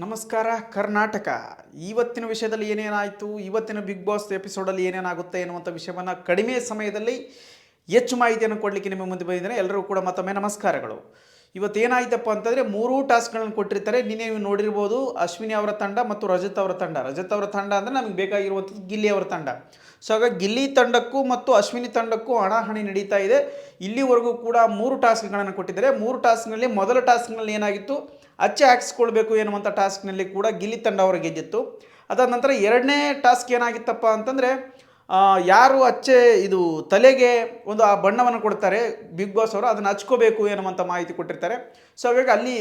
ನಮಸ್ಕಾರ ಕರ್ನಾಟಕ. ಇವತ್ತಿನ ವಿಷಯದಲ್ಲಿ ಏನೇನಾಯಿತು, ಇವತ್ತಿನ ಬಿಗ್ ಬಾಸ್ ಎಪಿಸೋಡಲ್ಲಿ ಏನೇನಾಗುತ್ತೆ ಎನ್ನುವಂಥ ವಿಷಯವನ್ನು ಕಡಿಮೆ ಸಮಯದಲ್ಲಿ ಹೆಚ್ಚು ಮಾಹಿತಿಯನ್ನು ಕೊಡಲಿಕ್ಕೆ ನಿಮ್ಮ ಮುಂದೆ ಬಂದಿದ್ದೇನೆ. ಎಲ್ಲರೂ ಕೂಡ ಮತ್ತೊಮ್ಮೆ ನಮಸ್ಕಾರಗಳು. ಇವತ್ತೇನಾಯ್ತಪ್ಪ ಅಂತಂದರೆ 3 ಟಾಸ್ಕ್ಗಳನ್ನು ಕೊಟ್ಟಿರ್ತಾರೆ. ನೀವು ನೋಡಿರ್ಬೋದು, ಅಶ್ವಿನಿ ಅವರ ತಂಡ ಮತ್ತು ರಜತ್ ಅವರ ತಂಡ. ರಜತ್ ಅವರ ತಂಡ ಅಂದರೆ ನಮಗೆ ಬೇಕಾಗಿರುವಂಥದ್ದು ಗಿಲ್ಲಿ ಅವರ ತಂಡ. ಸೊ ಹಾಗಾಗಿ ಗಿಲ್ಲಿ ತಂಡಕ್ಕೂ ಮತ್ತು ಅಶ್ವಿನಿ ತಂಡಕ್ಕೂ ಹಣಾಹಣಿ ನಡೀತಾ ಇದೆ. ಇಲ್ಲಿವರೆಗೂ ಕೂಡ 3 ಟಾಸ್ಕ್ಗಳನ್ನು ಕೊಟ್ಟಿದ್ದಾರೆ. 3 ಟಾಸ್ಕ್ನಲ್ಲಿ ಮೊದಲ ಟಾಸ್ಕ್ನಲ್ಲಿ ಏನಾಗಿತ್ತು, ಅಚ್ಚೆ ಹಾಕಿಸ್ಕೊಳ್ಬೇಕು ಎನ್ನುವಂಥ ಟಾಸ್ಕ್ನಲ್ಲಿ ಕೂಡ ಗಿಲ್ಲಿ ತಂಡ ಅವರು ಗೆದ್ದಿತ್ತು. ಅದಾದ ನಂತರ ಎರಡನೇ ಟಾಸ್ಕ್ ಏನಾಗಿತ್ತಪ್ಪ ಅಂತಂದರೆ, ಯಾರು ಅಚ್ಚೆ ಇದು ತಲೆಗೆ ಒಂದು ಆ ಬಣ್ಣವನ್ನು ಕೊಡ್ತಾರೆ ಬಿಗ್ ಬಾಸ್ ಅವರು, ಅದನ್ನು ಹಚ್ಕೋಬೇಕು ಎನ್ನುವಂಥ ಮಾಹಿತಿ ಕೊಟ್ಟಿರ್ತಾರೆ. ಸೊ ಹಾಗಾಗಿ ಅಲ್ಲಿ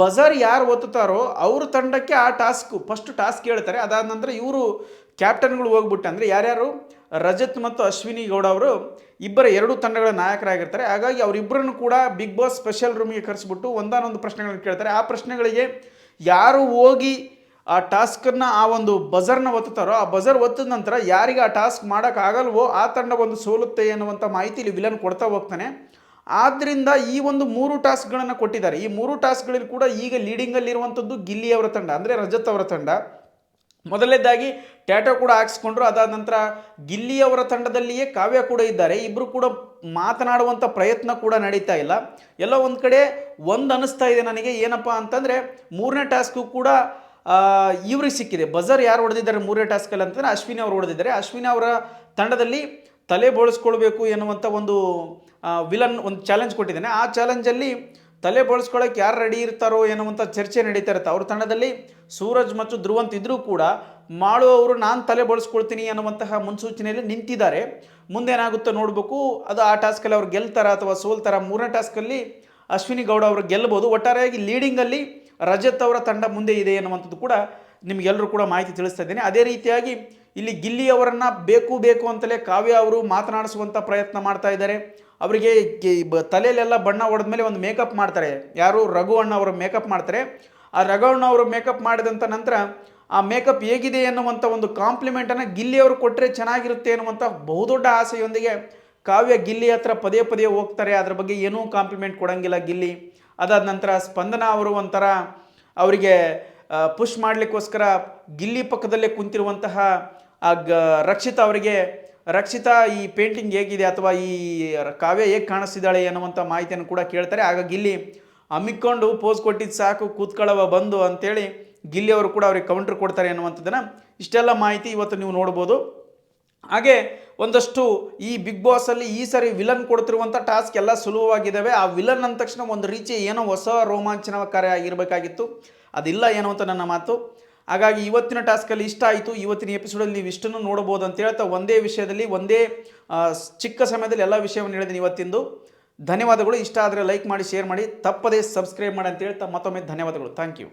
ಬಜರ್ ಯಾರು ಒತ್ತುತ್ತಾರೋ ಅವ್ರ ತಂಡಕ್ಕೆ ಆ ಫಸ್ಟ್ ಟಾಸ್ಕ್ ಹೇಳ್ತಾರೆ. ಅದಾದ ನಂತರ ಇವರು ಕ್ಯಾಪ್ಟನ್ಗಳು ಹೋಗ್ಬಿಟ್ಟು, ಅಂದರೆ ಯಾರ್ಯಾರು ರಜತ್ ಮತ್ತು ಅಶ್ವಿನಿ ಗೌಡ ಅವರು ಎರಡೂ ತಂಡಗಳ ನಾಯಕರಾಗಿರ್ತಾರೆ. ಹಾಗಾಗಿ ಅವರಿಬ್ಬರನ್ನು ಕೂಡ ಬಿಗ್ ಬಾಸ್ ಸ್ಪೆಷಲ್ ರೂಮಿಗೆ ಕರೆಸಿಬಿಟ್ಟು ಒಂದಾನೊಂದು ಪ್ರಶ್ನೆಗಳನ್ನು ಕೇಳ್ತಾರೆ. ಆ ಪ್ರಶ್ನೆಗಳಿಗೆ ಯಾರು ಹೋಗಿ ಆ ಟಾಸ್ಕನ್ನು ಆ ಒಂದು ಬಜರ್ನ ಒತ್ತುತ್ತಾರೋ, ಆ ಬಜರ್ ಒತ್ತಿದ ನಂತರ ಯಾರಿಗೆ ಆ ಟಾಸ್ಕ್ ಮಾಡೋಕ್ಕಾಗಲ್ವೋ ಆ ತಂಡ ಒಂದು ಸೋಲುತ್ತೆ ಎನ್ನುವಂಥ ಮಾಹಿತಿ ಇಲ್ಲಿ ವಿಲನ್ ಕೊಡ್ತಾ ಹೋಗ್ತಾನೆ. ಆದ್ದರಿಂದ ಈ ಒಂದು 3 ಟಾಸ್ಕ್ಗಳನ್ನು ಕೊಟ್ಟಿದ್ದಾರೆ. ಈ 3 ಟಾಸ್ಕ್ಗಳಲ್ಲಿ ಕೂಡ ಈಗ ಲೀಡಿಂಗಲ್ಲಿರುವಂಥದ್ದು ಗಿಲ್ಲಿಯವರ ತಂಡ, ಅಂದರೆ ರಜತ್ ಅವರ ತಂಡ. ಮೊದಲನೇದಾಗಿ ಟ್ಯಾಟೋ ಕೂಡ ಹಾಕ್ಸ್ಕೊಂಡ್ರು. ಅದಾದ ನಂತರ ಗಿಲ್ಲಿಯವರ ತಂಡದಲ್ಲಿಯೇ ಕಾವ್ಯ ಕೂಡ ಇದ್ದಾರೆ. ಇಬ್ಬರು ಕೂಡ ಮಾತನಾಡುವಂಥ ಪ್ರಯತ್ನ ಕೂಡ ನಡೀತಾ ಇಲ್ಲ. ಎಲ್ಲೋ ಒಂದು ಕಡೆ ಅನ್ನಿಸ್ತಾ ಇದೆ ನನಗೆ, ಏನಪ್ಪ ಅಂತಂದರೆ 3ನೇ ಟಾಸ್ಕು ಕೂಡ ಇವ್ರಿಗೆ ಸಿಕ್ಕಿದೆ. ಬಜರ್ ಯಾರು ಹೊಡೆದಿದ್ದಾರೆ 3ನೇ ಟಾಸ್ಕಲ್ಲಿ ಅಂತಂದರೆ ಅಶ್ವಿನಿ ಅವರು ಹೊಡೆದಿದ್ದಾರೆ. ಅಶ್ವಿನಿ ಅವರ ತಂಡದಲ್ಲಿ ತಲೆ ಬೋಳಿಸ್ಕೊಳ್ಬೇಕು ಎನ್ನುವಂಥ ಒಂದು ವಿಲನ್ ಒಂದು ಚಾಲೆಂಜ್ ಕೊಟ್ಟಿದ್ದಾನೆ. ಆ ಚಾಲೆಂಜಲ್ಲಿ ತಲೆ ಬೋಳಿಸ್ಕೊಳ್ಳೋಕೆ ಯಾರು ರೆಡಿ ಇರ್ತಾರೋ ಎನ್ನುವಂಥ ಚರ್ಚೆ ನಡೀತಾ ಇರುತ್ತೆ. ಅವ್ರ ತಂಡದಲ್ಲಿ ಸೂರಜ್ ಮತ್ತು ಧ್ರುವಂತ್ ಇದ್ರೂ ಕೂಡ ಮಾಳು ಅವರು ನಾನು ತಲೆ ಬೋಳಿಸ್ಕೊಳ್ತೀನಿ ಅನ್ನುವಂತಹ ಮುನ್ಸೂಚನೆಯಲ್ಲಿ ನಿಂತಿದ್ದಾರೆ. ಮುಂದೇನಾಗುತ್ತೋ ನೋಡಬೇಕು. ಅದು ಆ ಟಾಸ್ಕಲ್ಲಿ ಅವ್ರು ಗೆಲ್ತಾರ ಅಥವಾ ಸೋಲ್ತಾರ. 3ನೇ ಟಾಸ್ಕಲ್ಲಿ ಅಶ್ವಿನಿ ಗೌಡ ಅವರು ಗೆಲ್ಲಬಹುದು. ಒಟ್ಟಾರೆಯಾಗಿ ಲೀಡಿಂಗಲ್ಲಿ ರಜತ್ ಅವರ ತಂಡ ಮುಂದೆ ಇದೆ ಎನ್ನುವಂಥದ್ದು ಕೂಡ ನಿಮಗೆಲ್ಲರೂ ಕೂಡ ಮಾಹಿತಿ ತಿಳಿಸ್ತಾ ಇದ್ದೇನೆ. ಅದೇ ರೀತಿಯಾಗಿ ಇಲ್ಲಿ ಗಿಲ್ಲಿಯವರನ್ನು ಬೇಕು ಅಂತಲೇ ಕಾವ್ಯ ಅವರು ಮಾತನಾಡಿಸುವಂಥ ಪ್ರಯತ್ನ ಮಾಡ್ತಾ ಇದ್ದಾರೆ. ಅವರಿಗೆ ತಲೆಯಲ್ಲೆಲ್ಲ ಬಣ್ಣ ಹೊಡೆದ ಮೇಲೆ ಒಂದು ಮೇಕಪ್ ಮಾಡ್ತಾರೆ. ಯಾರು ರಘು ಅಣ್ಣ ಅವರು ಮೇಕಪ್ ಮಾಡ್ತಾರೆ. ಆ ರಘು ಅಣ್ಣ ಅವರು ಮೇಕಪ್ ಮಾಡಿದಂಥ ನಂತರ ಆ ಮೇಕಪ್ ಹೇಗಿದೆ ಎನ್ನುವಂಥ ಒಂದು ಕಾಂಪ್ಲಿಮೆಂಟನ್ನು ಗಿಲ್ಲಿಯವರು ಕೊಟ್ಟರೆ ಚೆನ್ನಾಗಿರುತ್ತೆ ಎನ್ನುವಂಥ ಬಹುದೊಡ್ಡ ಆಸೆಯೊಂದಿಗೆ ಕಾವ್ಯ ಗಿಲ್ಲಿ ಹತ್ರ ಪದೇ ಹೋಗ್ತಾರೆ. ಅದ್ರ ಬಗ್ಗೆ ಏನೂ ಕಾಂಪ್ಲಿಮೆಂಟ್ ಕೊಡೋಂಗಿಲ್ಲ ಗಿಲ್ಲಿ. ಅದಾದ ನಂತರ ಸ್ಪಂದನ ಅವರು ಒಂಥರ ಅವರಿಗೆ ಪುಷ್ ಮಾಡಲಿಕ್ಕೋಸ್ಕರ ಗಿಲ್ಲಿ ಪಕ್ಕದಲ್ಲೇ ಕುಂತಿರುವಂತಹ ರಕ್ಷಿತಾ ಅವರಿಗೆ, ರಕ್ಷಿತಾ ಈ ಪೇಂಟಿಂಗ್ ಹೇಗಿದೆ ಅಥವಾ ಈ ಕಾವ್ಯ ಹೇಗೆ ಕಾಣಿಸ್ತಿದ್ದಾಳೆ ಎನ್ನುವಂಥ ಮಾಹಿತಿಯನ್ನು ಕೂಡ ಕೇಳ್ತಾರೆ. ಆಗ ಗಿಲ್ಲಿ ಹಮ್ಮಿಕೊಂಡು ಪೋಸ್ ಕೊಟ್ಟಿದ್ದು ಸಾಕು, ಕೂತ್ಕೊಳ್ಳವ ಬಂದು ಅಂತೇಳಿ ಗಿಲ್ಲಿ ಅವರು ಕೂಡ ಅವ್ರಿಗೆ ಕೌಂಟ್ರ್ ಕೊಡ್ತಾರೆ ಎನ್ನುವಂಥದ್ದನ್ನು ಇಷ್ಟೆಲ್ಲ ಮಾಹಿತಿ ಇವತ್ತು ನೀವು ನೋಡ್ಬೋದು. ಹಾಗೆ ಒಂದಷ್ಟು ಈ ಬಿಗ್ ಬಾಸಲ್ಲಿ ಈ ಸಾರಿ ವಿಲನ್ ಕೊಡ್ತಿರುವಂಥ ಟಾಸ್ಕ್ ಎಲ್ಲ ಸುಲಭವಾಗಿದ್ದಾವೆ. ಆ ವಿಲನ್ ಅಂದ ತಕ್ಷಣ ಒಂದು ರೀತಿ ಏನೋ ಹೊಸ ರೋಮಾಂಚನಕಾರಿ ಆಗಿರಬೇಕಾಗಿತ್ತು, ಅದಿಲ್ಲ ಏನೋ ಅಂತ ನನ್ನ ಮಾತು. ಹಾಗಾಗಿ ಇವತ್ತಿನ ಟಾಸ್ಕಲ್ಲಿ ಇಷ್ಟ ಆಯಿತು. ಇವತ್ತಿನ ಎಪಿಸೋಡಲ್ಲಿ ನೀವು ಇಷ್ಟನ್ನು ನೋಡ್ಬೋದು ಅಂತ ಹೇಳ್ತಾ ಒಂದೇ ವಿಷಯದಲ್ಲಿ ಒಂದೇ ಚಿಕ್ಕ ಸಮಯದಲ್ಲಿ ಎಲ್ಲ ವಿಷಯವನ್ನು ಹೇಳಿದ್ದೀನಿ ಇವತ್ತಿಂದು. ಧನ್ಯವಾದಗಳು. ಇಷ್ಟ ಆದರೆ ಲೈಕ್ ಮಾಡಿ, ಶೇರ್ ಮಾಡಿ, ತಪ್ಪದೇ ಸಬ್ಸ್ಕ್ರೈಬ್ ಮಾಡಿ ಅಂತ ಹೇಳ್ತಾ ಮತ್ತೊಮ್ಮೆ ಧನ್ಯವಾದಗಳು. Thank you.